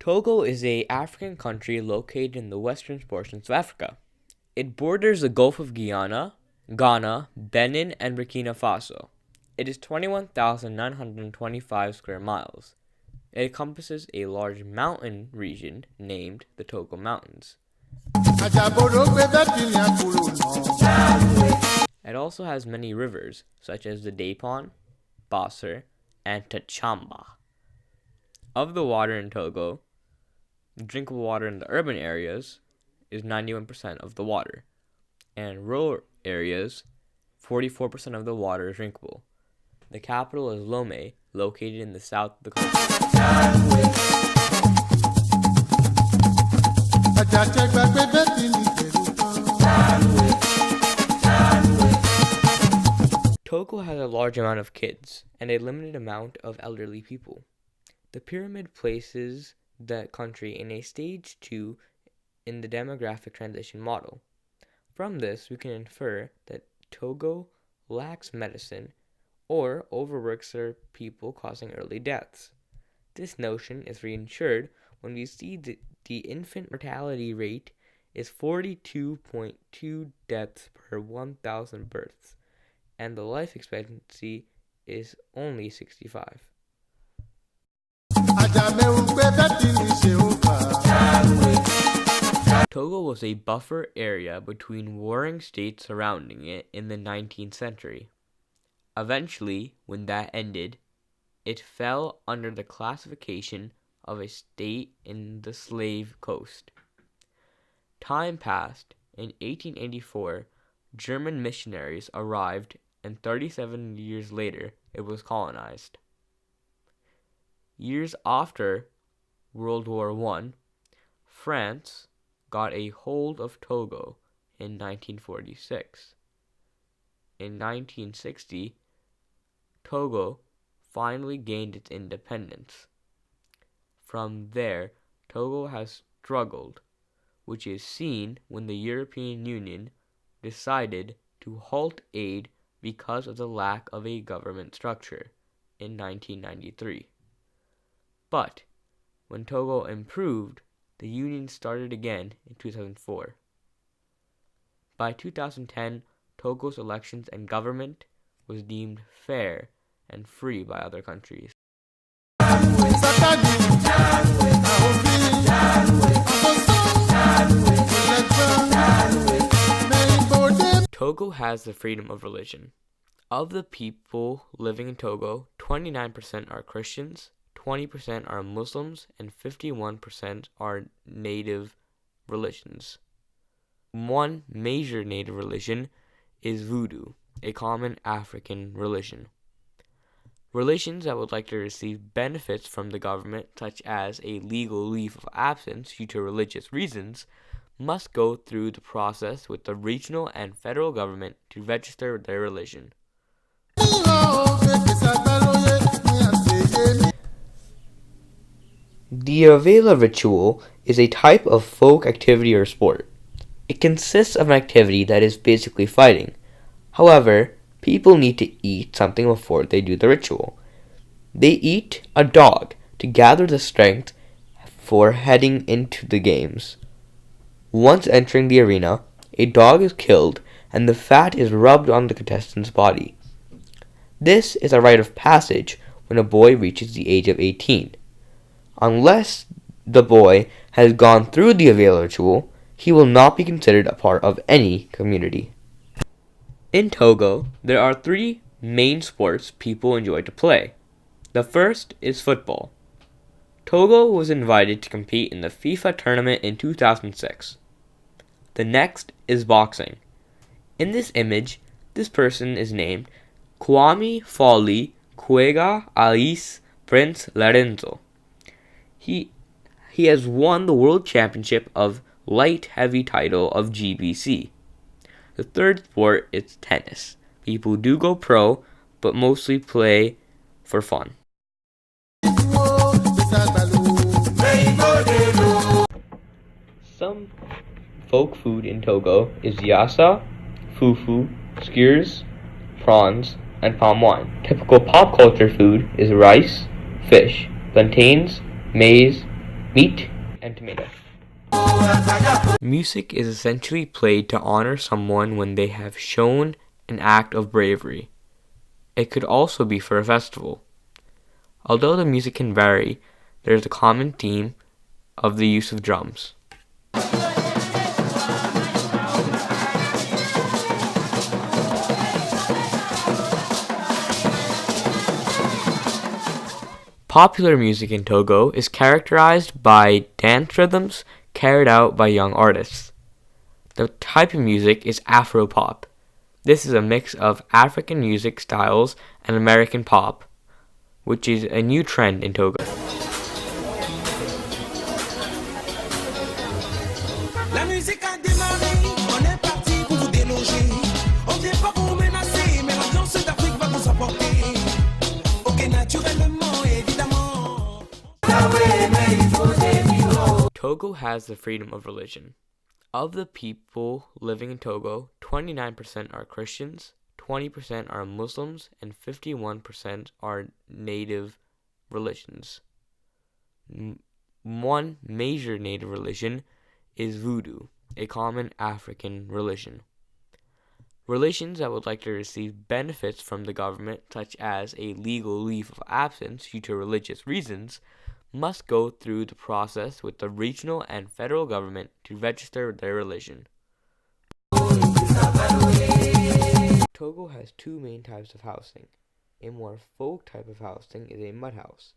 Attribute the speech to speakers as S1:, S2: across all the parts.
S1: Togo is an African country located in the western portions of Africa. It borders the Gulf of Ghana, Benin, and Burkina Faso. It is 21,925 square miles. It encompasses a large mountain region named the Togo Mountains. It also has many rivers, such as the Dapon, Basser, and Tchamba. Of the water in Togo, drinkable water in the urban areas is 91% of the water, and rural areas, 44% of the water is drinkable. The capital is Lomé, located in the south of the country. Togo has a large amount of kids and a limited amount of elderly people. The pyramid places the country in a stage 2 in the demographic transition model. From this, we can infer that Togo lacks medicine or overworks their people, causing early deaths. This notion is reinforced when we see that the infant mortality rate is 42.2 deaths per 1,000 births, and the life expectancy is only 65. Togo was a buffer area between warring states surrounding it in the 19th century. Eventually, when that ended, it fell under the classification of a state in the Slave Coast. Time passed. In 1884, German missionaries arrived, and 37 years later, it was colonized. Years after World War I, France got a hold of Togo in 1946. In 1960, Togo finally gained its independence. From there, Togo has struggled, which is seen when the European Union decided to halt aid because of the lack of a government structure in 1993. But when Togo improved, the Union started again in 2004. By 2010, Togo's elections and government was deemed fair and free by other countries. Togo has the freedom of religion. Of the people living in Togo, 29% are Christians, 20% are Muslims, and 51% are native religions. One major native religion is Voodoo, a common African religion. Religions that would like to receive benefits from the government, such as a legal leave of absence due to religious reasons, must go through the process with the regional and federal government to register their religion. The Avela ritual is a type of folk activity or sport. It consists of an activity that is basically fighting. However, people need to eat something before they do the ritual. They eat a dog to gather the strength for heading into the games. Once entering the arena, a dog is killed and the fat is rubbed on the contestant's body. This is a rite of passage when a boy reaches the age of 18. Unless the boy has gone through the Avela ritual, he will not be considered a part of any community. In Togo, there are 3 main sports people enjoy to play. The first is football. Togo was invited to compete in the FIFA tournament in 2006. The next is boxing. In this image, this person is named Kwame Fali Kwega Alice Prince Lorenzo. He has won the World Championship of Light Heavy title of GBC. The third sport is tennis. People do go pro, but mostly play for fun. Some folk food in Togo is yassa, fufu, skewers, prawns, and palm wine. Typical pop culture food is rice, fish, plantains, maize, meat, and tomato. Music is essentially played to honor someone when they have shown an act of bravery. It could also be for a festival. Although the music can vary, there is a common theme of the use of drums. Popular music in Togo is characterized by dance rhythms carried out by young artists. The type of music is Afro-pop. This is a mix of African music styles and American pop, which is a new trend in Togo. La musique a démarré, on est parti pour vous déloger. On vient pas pour menacer, mais l'ambiance d'Afrique va nous emporter. Ok, naturellement, évidemment. Togo has the freedom of religion. Of the people living in Togo, 29% are Christians, 20% are Muslims, and 51% are native religions. One major native religion is Voodoo, a common African religion. Religions that would like to receive benefits from the government, such as a legal leave of absence due to religious reasons, must go through the process with the regional and federal government to register their religion. Togo has two main types of housing. A more folk type of housing is a mud house.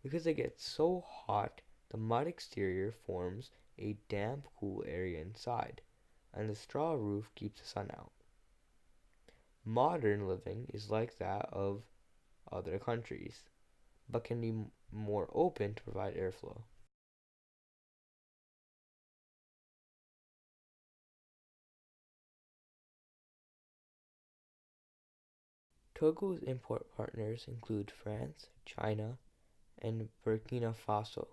S1: Because it gets so hot, the mud exterior forms a damp, cool area inside, and the straw roof keeps the sun out. Modern living is like that of other countries, but can be more open to provide airflow. Togo's import partners include France, China, and Burkina Faso.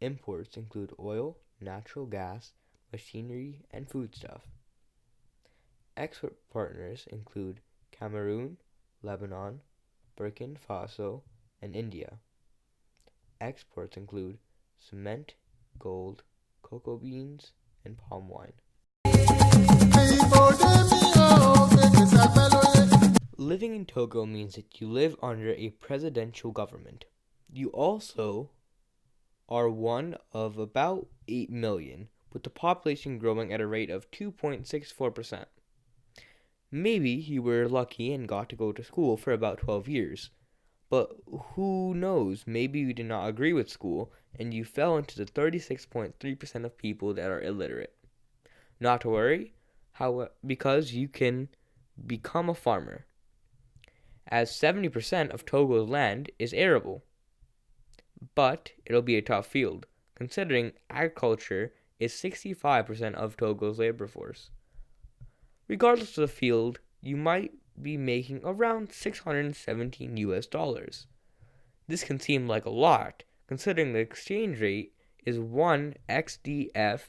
S1: Imports include oil, natural gas, machinery, and foodstuff. Export partners include Cameroon, Lebanon, Burkina Faso, and India. Exports include cement, gold, cocoa beans, and palm wine. Living in Togo means that you live under a presidential government. You also are one of about 8 million, with the population growing at a rate of 2.64%. Maybe you were lucky and got to go to school for about 12 years. But who knows, maybe you did not agree with school and you fell into the 36.3% of people that are illiterate. Not to worry, because you can become a farmer, as 70% of Togo's land is arable. But it'll be a tough field, considering agriculture is 65% of Togo's labor force. Regardless of the field, you might be making around $617. This can seem like a lot, considering the exchange rate is 1 XDF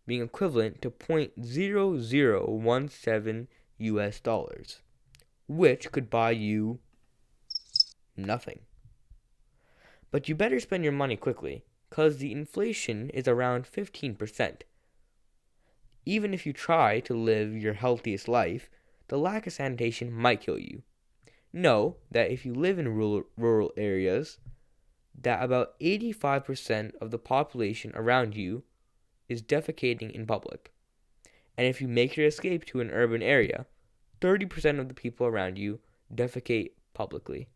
S1: being equivalent to $0.0017, which could buy you nothing. But you better spend your money quickly, cause the inflation is around 15%. Even if you try to live your healthiest life, the lack of sanitation might kill you. Know that if you live in rural areas, that about 85% of the population around you is defecating in public. And if you make your escape to an urban area, 30% of the people around you defecate publicly.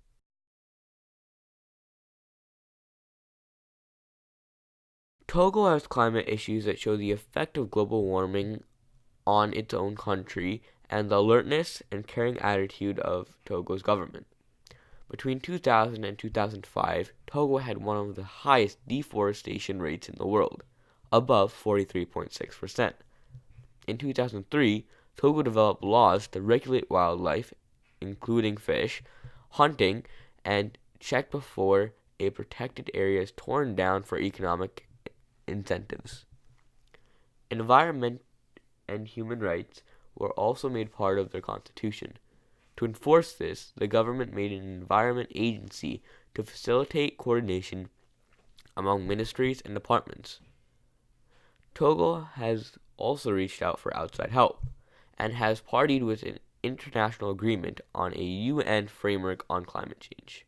S1: Togo has climate issues that show the effect of global warming on its own country and the alertness and caring attitude of Togo's government. Between 2000 and 2005, Togo had one of the highest deforestation rates in the world, above 43.6%. In 2003, Togo developed laws to regulate wildlife, including fish, hunting, and check before a protected area is torn down for economic incentives. Environment and human rights were also made part of their constitution. To enforce this, the government made an environment agency to facilitate coordination among ministries and departments. Togo has also reached out for outside help and has partied with an international agreement on a UN framework on climate change.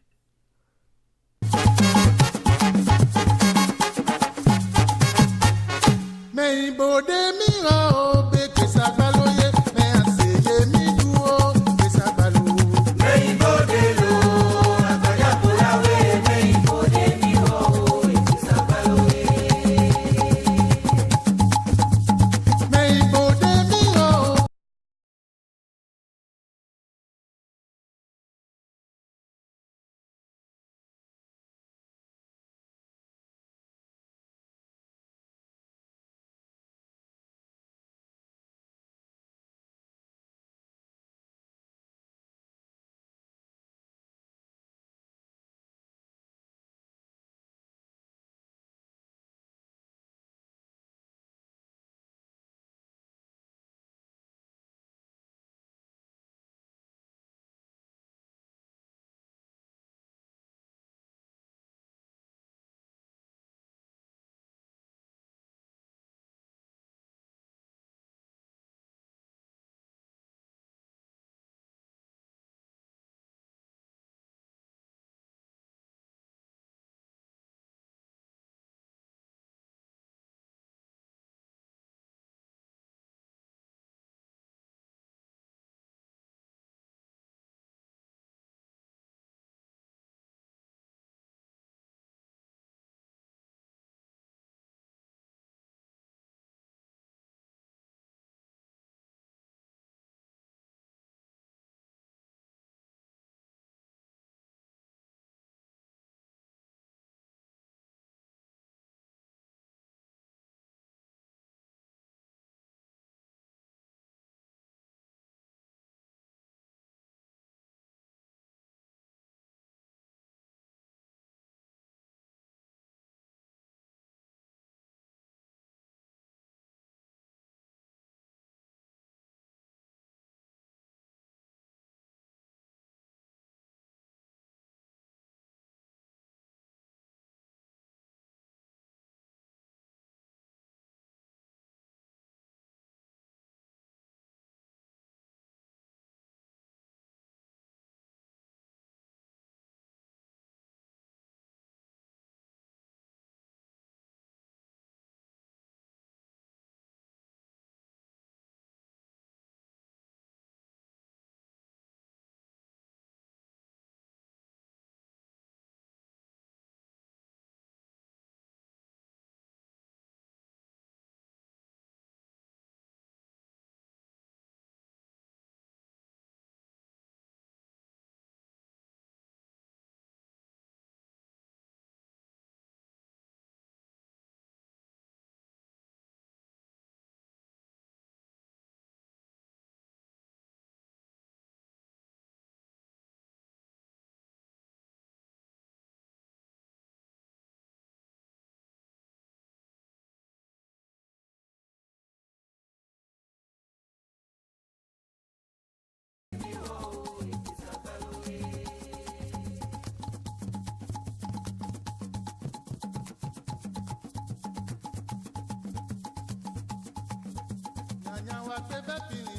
S2: Nyanya wa pe be